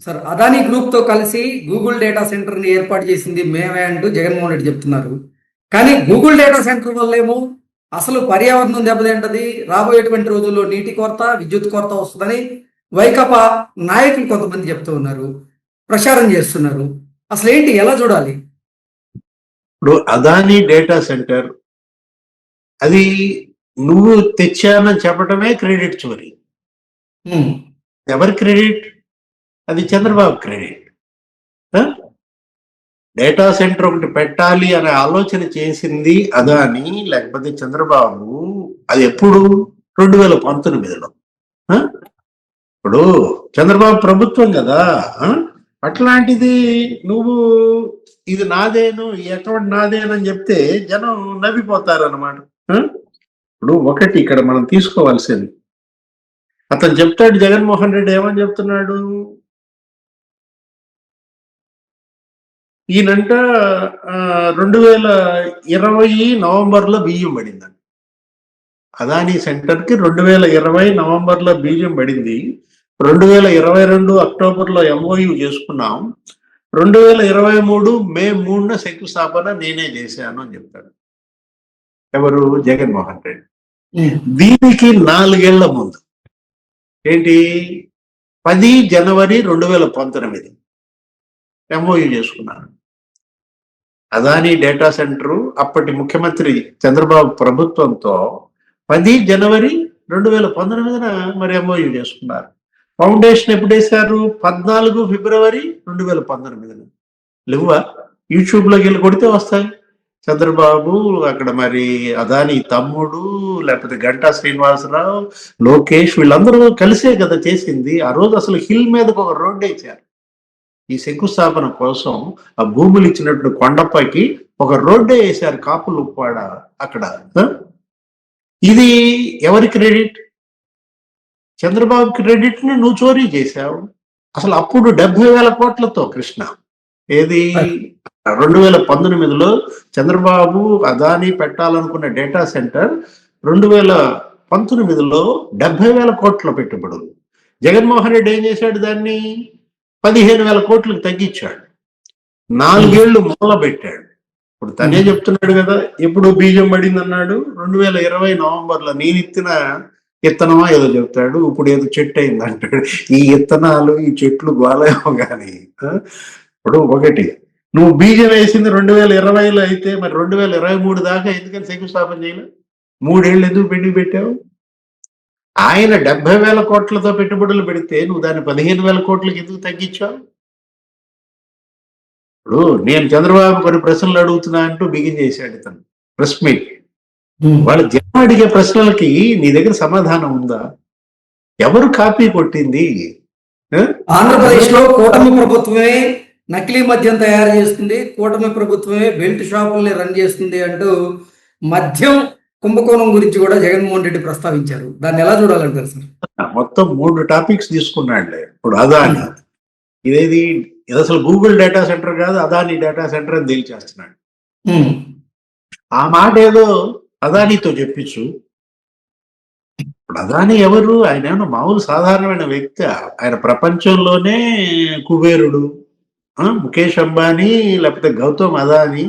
Sir Adani group తో కలిసి Google data centre ని ఏర్పాటు చేసింది మేమే అంటూ జగన్మోహన్ రెడ్డి చెప్తున్నారు. కానీ గూగుల్ డేటా సెంటర్ వల్లేమో అసలు పర్యావరణం దెబ్బతింటది, రాబోయేటువంటి రోజుల్లో నీటి కొరత, విద్యుత్ కొరత వస్తుందని వైకాపా నాయకులు కొంతమంది చెప్తూ ఉన్నారు, ప్రచారం చేస్తున్నారు. అసలు ఏంటి, ఎలా చూడాలి? ఇప్పుడు అదానీ డేటా సెంటర్ అది నువ్వు తెచ్చానని చెప్పటమే క్రెడిట్ చోరీ. ఎవరి క్రెడిట్? అది చంద్రబాబు క్రెడిట్. డేటా సెంటర్ ఒకటి పెట్టాలి అనే ఆలోచన చేసింది అదాని, లేకపోతే చంద్రబాబు. అది ఎప్పుడు? 2019లో. ఇప్పుడు చంద్రబాబు ప్రభుత్వం కదా. అట్లాంటిది నువ్వు ఇది నాదేను, ఈ అకౌంట్ నాదేనని చెప్తే జనం నవ్విపోతారన్నమాట. ఇప్పుడు ఒకటి ఇక్కడ మనం తీసుకోవాల్సింది, అతను చెప్తాడు, జగన్మోహన్ రెడ్డి ఏమని చెప్తున్నాడు, ఈయనంట 2020 నవంబర్లో బియ్యం పడిందండి. అదానీ సెంటర్కి 2020 నవంబర్లో బియ్యం పడింది. 2022 అక్టోబర్లో ఎంఓయూ చేసుకున్నాం. 2023 మే 3న శంకుస్థాపన నేనే చేశాను అని చెప్తాడు. ఎవరు? జగన్మోహన్ రెడ్డి. దీనికి 4 ఏళ్ల ముందు ఏంటి, 10 జనవరి 2019 ఎంఓయూ చేసుకున్నాను. అదానీ డేటా సెంటర్ అప్పటి ముఖ్యమంత్రి చంద్రబాబు ప్రభుత్వంతో 10 జనవరి 2019 మరి ఎంఓయూ చేసుకున్నారు. ఫౌండేషన్ ఎప్పుడు వేశారు? 14 ఫిబ్రవరి 2019. లేవా? యూట్యూబ్లోకి వెళ్ళి కొడితే వస్తాయి. చంద్రబాబు అక్కడ మరి అదానీ తమ్ముడు, లేకపోతే గంటా శ్రీనివాసరావు, లోకేష్, వీళ్ళందరూ కలిసే కదా చేసింది. ఆ రోజు అసలు హిల్ మీదకు ఒక రోడ్డు వేశారు. ఈ శంకుస్థాపన కోసం ఆ భూములు ఇచ్చినట్టు కొండపైకి ఒక రోడ్డే వేశారు, కాపులు ఉప్పాడ అక్కడ. ఇది ఎవరి క్రెడిట్? చంద్రబాబు క్రెడిట్ ని నువ్వు చోరీ చేశావు. అసలు అప్పుడు 70,000 కోట్లతో కృష్ణ, ఏది 2019లో చంద్రబాబు అదానీ పెట్టాలనుకున్న డేటా సెంటర్ 2019లో 70,000 కోట్ల పెట్టుబడులు. జగన్మోహన్ రెడ్డి ఏం చేశాడు? దాన్ని 15,000 కోట్లకు తగ్గించాడు. 4 ఏళ్లు మూల పెట్టాడు. ఇప్పుడు తనే చెప్తున్నాడు కదా, ఎప్పుడు బీజం పడింది అన్నాడు 2020 నవంబర్లో. నేను ఇత్తిన ఇత్తనమా ఏదో చెప్తాడు, ఇప్పుడు ఏదో చెట్టు అయింది అంటాడు. ఈ ఇత్తనాలు ఈ చెట్లు గోలేమో కానీ. ఇప్పుడు ఒకటి, నువ్వు బీజం వేసింది 2020లో అయితే మరి 2023 దాకా ఎందుకని శంకుస్థాపన చేయలేదు? 3 ఏళ్ళు ఎందుకు పెట్టావు? ఆయన 70,000 కోట్లతో పెట్టుబడులు పెడితే నువ్వు దాన్ని 15,000 కోట్లకి ఎందుకు తగ్గించావు? ఇప్పుడు నేను చంద్రబాబు కొన్ని ప్రశ్నలు అడుగుతున్నా అంటూ బిగిన్ చేశాడు ఇతను ప్రెస్ మీట్. వాళ్ళ జనం అడిగే ప్రశ్నలకి నీ దగ్గర సమాధానం ఉందా? ఎవరు కాపీ కొట్టింది? ఆంధ్రప్రదేశ్ లో కూటమి ప్రభుత్వమే నకిలీ మద్యం తయారు చేస్తుంది, కూటమి ప్రభుత్వమే బెల్ట్ షాపుల్ని రన్ చేస్తుంది అంటూ మద్యం కుంభకోణం గురించి కూడా జగన్మోహన్ రెడ్డి ప్రస్తావించారు. దాన్ని ఎలా చూడాలంటారు సార్? మొత్తం 3 టాపిక్స్ తీసుకున్నాడులే. ఇప్పుడు అదాని ఇది అసలు గూగుల్ డేటా సెంటర్ కాదు, అదాని డేటా సెంటర్ అని తేల్చేస్తున్నాడు. ఆ మాట ఏదో అదానితో చెప్పించు. ఇప్పుడు అదాని ఎవరు? ఆయన ఏమన్నా మామూలు సాధారణమైన వ్యక్తి? ఆయన ప్రపంచంలోనే కుబేరుడు. ముఖేష్ అంబానీ లేకపోతే గౌతమ్ అదాని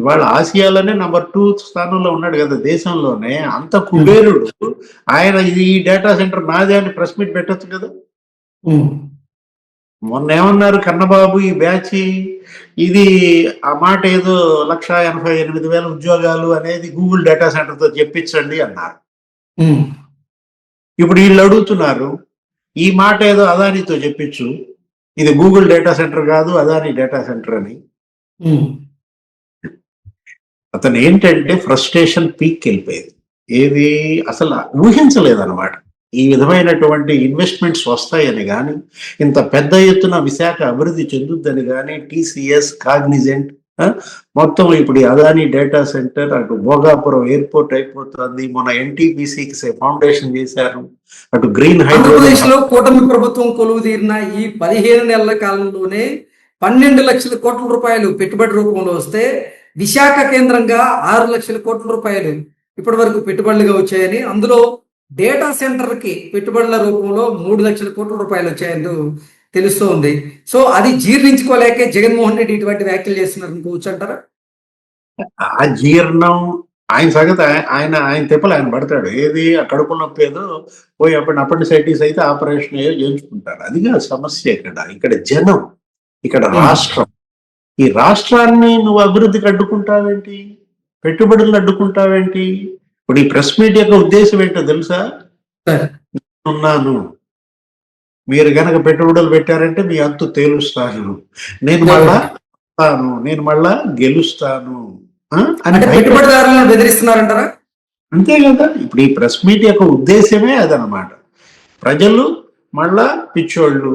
ఇవాళ ఆసియాలోనే నంబర్ 2 స్థానంలో ఉన్నాడు కదా దేశంలోనే. అంత కుబేరుడు ఆయన ఈ డేటా సెంటర్ నాదే అని ప్రెస్ మీట్ పెట్టచ్చు కదా. మొన్న ఏమన్నారు కన్నబాబు, ఈ బ్యాచ్ ఇది ఆ మాట ఏదో 1,88,000 ఉద్యోగాలు అనేది గూగుల్ డేటా సెంటర్ తో చెప్పించండి అన్నారు. ఇప్పుడు వీళ్ళు అడుగుతున్నారు ఈ మాట ఏదో అదానితో చెప్పించు, ఇది గూగుల్ డేటా సెంటర్ కాదు అదాని డేటా సెంటర్ అని. అతను ఏంటంటే ఫ్రస్ట్రేషన్ పీక్ వెళ్ళిపోయేది. ఏది అసలు ఊహించలేదన్నమాట ఈ విధమైనటువంటి ఇన్వెస్ట్మెంట్స్ వస్తాయని కానీ, ఇంత పెద్ద ఎత్తున విశాఖ అభివృద్ధి చెందుద్దని కానీ. టీసీఎస్, కాగ్నిజెంట్ మొత్తం ఇప్పుడు అదానీ డేటా సెంటర్, అటు భోగాపురం ఎయిర్పోర్ట్ అయిపోతుంది. మన ఎన్టీపీసీకి ఫౌండేషన్ చేశారు, అటు గ్రీన్ ఆంధ్రప్రదేశ్ లో కూటమి ప్రభుత్వం కొలువు తీరిన ఈ 15 నెలల కాలంలోనే 12 లక్షల కోట్ల రూపాయలు పెట్టుబడి రూపంలో వస్తే, విశాఖ కేంద్రంగా 6 లక్షల కోట్ల రూపాయలు ఇప్పటి వరకు పెట్టుబడులుగా వచ్చాయని, అందులో డేటా సెంటర్ కి పెట్టుబడుల రూపంలో 3 లక్షల కోట్ల రూపాయలు వచ్చాయంటూ తెలుస్తూ ఉంది. సో అది జీర్ణించుకోలేకే జగన్మోహన్ రెడ్డి ఇటువంటి వ్యాఖ్యలు చేస్తున్నారు అనుకోవచ్చు అంటారా? ఆ జీర్ణం ఆయన సంగతి ఆయన తిప్పలు ఆయన పడతాడు. ఏది ఆ కడుపు నొప్పి ఏదో పోయి అపెండిసైటిస్ అయితే ఆపరేషన్ ఏదో చేయించుకుంటాడు. అదిగా సమస్య ఇక్కడ జనం, ఇక్కడ రాష్ట్రం. ఈ రాష్ట్రాన్ని నువ్వు అభివృద్ధికి అడ్డుకుంటావేంటి? పెట్టుబడులను అడ్డుకుంటావేంటి? ఇప్పుడు ఈ ప్రెస్ మీట్ యొక్క ఉద్దేశం ఏంటో తెలుసా? ఉన్నాను, మీరు గనక పెట్టుబడులు పెట్టారంటే మీ అంతు తేలుస్తాను, నేను మళ్ళా గెలుస్తాను అని పెట్టుబడిదారులను బెదిరిస్తున్నారంటారా? అంతే కదా. ఇప్పుడు ఈ ప్రెస్ మీట్ యొక్క ఉద్దేశమే అదనమాట. ప్రజలు మళ్ళా పిచ్చోళ్ళు,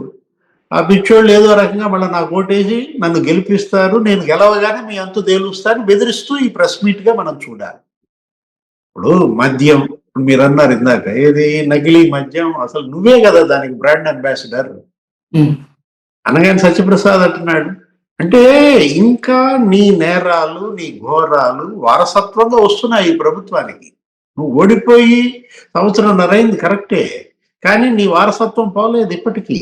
ఆ పిచ్చోళ్ళు ఏదో రకంగా మళ్ళీ నాకు ఓటేసి నన్ను గెలిపిస్తారు, నేను గెలవగానే మీ అంతు తేలుస్తాను బెదిరిస్తూ ఈ ప్రెస్ మీట్ గా మనం చూడాలి. ఇప్పుడు మద్యం మీరు అన్నారు ఇందాక, ఏది నకిలీ మద్యం, అసలు నువ్వే కదా దానికి బ్రాండ్ అంబాసిడర్ అనగానే సత్యప్రసాద్ అంటున్నాడు. అంటే ఇంకా నీ నేరాలు, నీ ఘోరాలు వారసత్వంగా వస్తున్నాయి ఈ ప్రభుత్వానికి. నువ్వు ఓడిపోయి సంవత్సరంన్నర అయింది కరెక్టే, కానీ నీ వారసత్వం పోలేదు ఇప్పటికీ.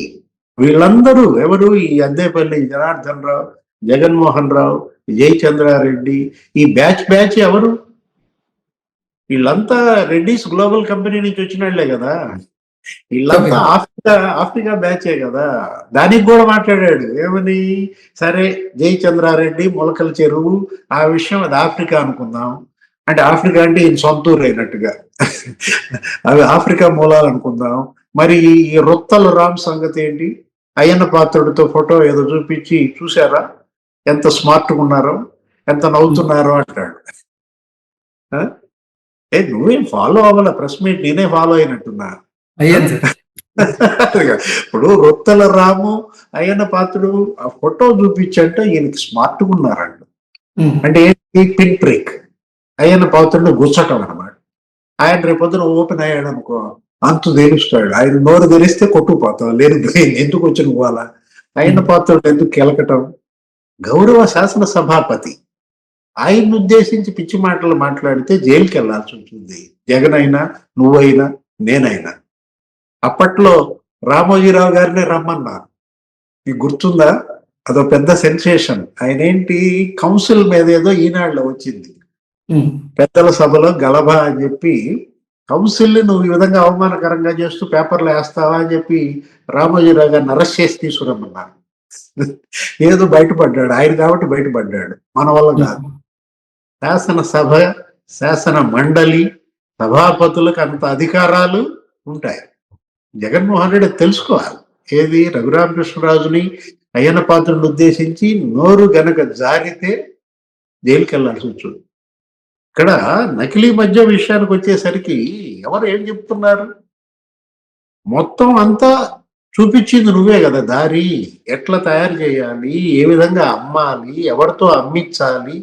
వీళ్ళందరూ ఎవరు? ఈ అద్దేపల్లి జనార్దన్ రావు, జగన్మోహన్ రావు, జయచంద్రారెడ్డి, ఈ బ్యాచ్ ఎవరు? వీళ్ళంతా రెడ్డిస్ గ్లోబల్ కంపెనీ నుంచి వచ్చిన వాళ్ళే కదా. వీళ్ళంతా ఆఫ్రికా బ్యాచే కదా. దానికి కూడా మాట్లాడాడు ఏమని? సరే జయచంద్రారెడ్డి మొలకల చెరువు ఆ విషయం, అది ఆఫ్రికా అనుకుందాం. అంటే ఆఫ్రికా అంటే ఈయన సొంతూరు అయినట్టుగా అవి ఆఫ్రికా మూలాలు అనుకుందాం. మరి ఈ రొత్తల రామ్ సంగతి ఏంటి? అయ్యన్న పాత్రుడితో ఫోటో ఏదో చూపించి చూసారా ఎంత స్మార్ట్గా ఉన్నారో, ఎంత నవ్వుతున్నారో అంటాడు. నువ్వేం ఫాలో అవ్వాల ప్రెస్ మీట్, నేనే ఫాలో అయినట్టున్నా. ఇప్పుడు రొత్తల రాము, అయ్యన్న పాత్రుడు ఆ ఫోటో చూపించంటే ఈయనకి స్మార్ట్గా ఉన్నారంట. అంటే ఏంటి? పిన్ బ్రేక్, అయ్యన్న పాత్రుడిని గుచ్చటం అనమాట. ఆయన రేపొద్దున ఓపెన్ అయ్యాడు అనుకో, అంతు తెలుస్తాడు. ఆయన నోరు తెలిస్తే కొట్టుకుపోతాం, లేదు ఎందుకు వచ్చిన పోవాల, అయ్యన్న పాత్రుడు ఎందుకు కెలకటం. గౌరవ శాసన సభాపతి ఆయన్ని ఉద్దేశించి పిచ్చి మాటలు మాట్లాడితే జైలుకి వెళ్లాల్సి ఉంటుంది. జగన్ అయినా, నువ్వైనా, నేనైనా. అప్పట్లో రామోజీరావు గారిని రమ్మన్నారు, మీకు గుర్తుందా? అదో పెద్ద సెన్సేషన్. ఆయన ఏంటి, కౌన్సిల్ మీద ఏదో ఈనాడులో వచ్చింది, పెద్దల సభలో గలభా అని చెప్పి, కౌన్సిల్ నువ్వు ఈ విధంగా అవమానకరంగా చేస్తూ పేపర్లో వేస్తావా అని చెప్పి రామోజీరావు గారిని అరెస్ట్ చేసి తీసుకురమ్మన్నారు. ఏదో బయటపడ్డాడు ఆయన కాబట్టి బయటపడ్డాడు, మన వల్ల కాదు. శాసనసభ, శాసన మండలి, సభాపతులకు అంత అధికారాలు ఉంటాయి. జగన్మోహన్ రెడ్డి తెలుసుకోవాలి. ఏది? రఘురామకృష్ణరాజుని, అయ్యన్న పాత్రుని ఉద్దేశించి నోరు గనక జారితే జైలుకి వెళ్ళాల్సి వచ్చింది. ఇక్కడ నకిలీ మద్యం విషయానికి వచ్చేసరికి ఎవరు ఏం చెప్తున్నారు? మొత్తం అంతా చూపించింది నువ్వే కదా. దారి ఎట్లా తయారు చేయాలి, ఏ విధంగా అమ్మాలి, ఎవరితో అమ్మించాలి,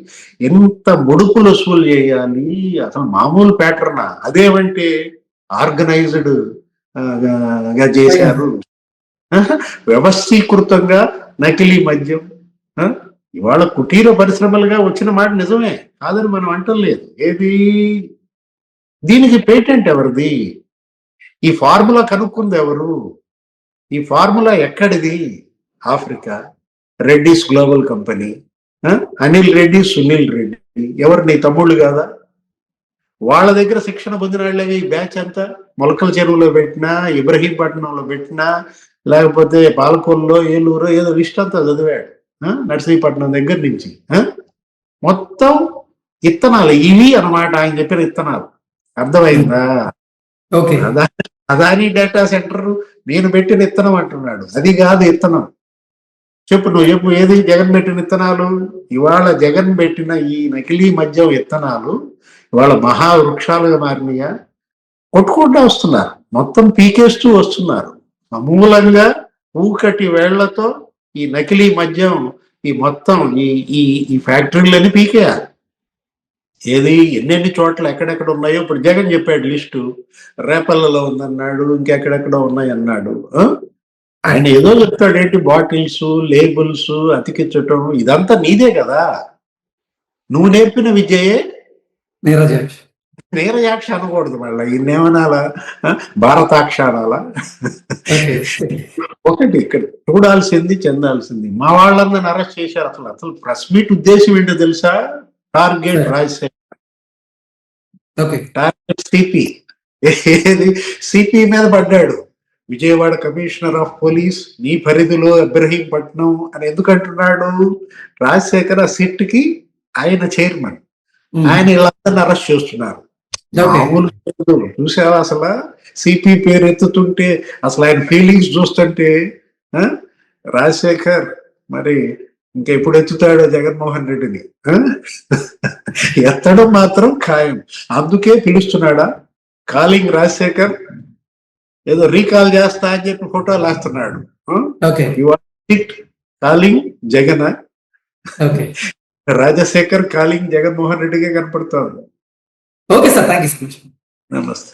ఎంత ముడుపులు వసూలు చేయాలి, అసలు మామూలు ప్యాటర్నా? అదేమంటే ఆర్గనైజ్డ్ గా చేశారు, వ్యవస్థీకృతంగా నకిలీ మద్యం. ఇవాళ కుటీర పరిశ్రమలుగా వచ్చిన మాట నిజమే, కాదని మనం అంటలేదు. ఏది? దీనికి పేటెంట్ ఎవరిది? ఈ ఫార్ములా కనుక్కుంది ఎవరు? ఈ ఫార్ములా ఎక్కడిది? Africa, Reddy's global company, Anil Reddy, Sunil Reddy. ఎవరు? నీ తమ్ముళ్ళు కాదా? వాళ్ళ దగ్గర శిక్షణ పొందిన వాళ్ళే ఈ బ్యాచ్ అంతా. మొలకల చెరువులో పెట్టినా, ఇబ్రహీంపట్నంలో పెట్టినా, లేకపోతే పాలకొల్లో, ఏలూరు, ఏదో లిస్ట్ అంతా చదివాడు. నర్సీపట్నం దగ్గర నుంచి మొత్తం ఇత్తనాలు ఇవి అన్నమాట, ఆయన చెప్పిన ఇత్తనాలు. అర్థమైందా? అదాని డేటా సెంటర్ నేను పెట్టిన ఇత్తనం అంటున్నాడు. అది కాదు ఇత్తనం. చెప్పు, నువ్వు చెప్పు, ఏది జగన్ పెట్టిన ఇత్తనాలు? ఇవాళ జగన్ పెట్టిన ఈ నకిలీ మద్యం ఇత్తనాలు ఇవాళ మహావృక్షాలుగా మారినాయా? కొట్టుకుంటూ వస్తున్నారు, మొత్తం పీకేస్తూ వస్తున్నారు. సమూలంగా ఊకటి వేళ్లతో ఈ నకిలీ మద్యం, ఈ మొత్తం ఈ ఫ్యాక్టరీలని పీకేయాలి. ఏది? ఎన్నెన్ని చోట్ల ఎక్కడెక్కడ ఉన్నాయో ఇప్పుడు జగన్ చెప్పాడు లిస్టు. రేపల్లలో ఉందన్నాడు, ఇంకెక్కడెక్కడో ఉన్నాయి అన్నాడు. ఆయన ఏదో చెప్తాడు, ఏంటి బాటిల్స్, లేబుల్స్ అతికించటం, ఇదంతా నీదే కదా. నువ్వు నేర్పిన విద్యయే నీరజాక్ష అనకూడదు మళ్ళీ ఇన్నేమనాలా, భారతాక్ష అనాలా? ఓకే. ఒకటి ఇక్కడ చూడాల్సింది చెందాల్సింది, మా వాళ్ళందరిని అరెస్ట్ చేశారు. అసలు ప్రెస్ మీట్ ఉద్దేశం ఏంటో తెలుసా? Target Rajasekhar, okay. Target CP. ఏది సిపి మీద పడ్డాడు. విజయవాడ కమిషనర్ ఆఫ్ పోలీస్ నీ పరిధిలో ఇబ్రహీంపట్నం అని ఎందుకు అంటున్నాడు? రాజశేఖర్ ఆ సిట్ కి ఆయన చైర్మన్, ఆయన వీళ్ళందరిని అరెస్ట్ చేస్తున్నారు. మామూలు చూసావా అసలు? సిపి పేరు ఎత్తుతుంటే అసలు ఆయన ఫీలింగ్స్ చూస్తుంటే రాజశేఖర్ మరి ఇంకా ఎప్పుడు ఎత్తుతాడో జగన్మోహన్ రెడ్డిని, ఎత్తడం మాత్రం ఖాయం. అందుకే పిలుస్తున్నాడా కాలింగ్ రాజశేఖర్, ఏదో రీకాల్ చేస్తా అని చెప్పి ఫోటోలు వేస్తున్నాడు. కాలింగ్ జగన్, రాజశేఖర్ కాలింగ్ జగన్మోహన్ రెడ్డిగా కనపడుతోంది. Okay sir, thank you so much. నమస్తే.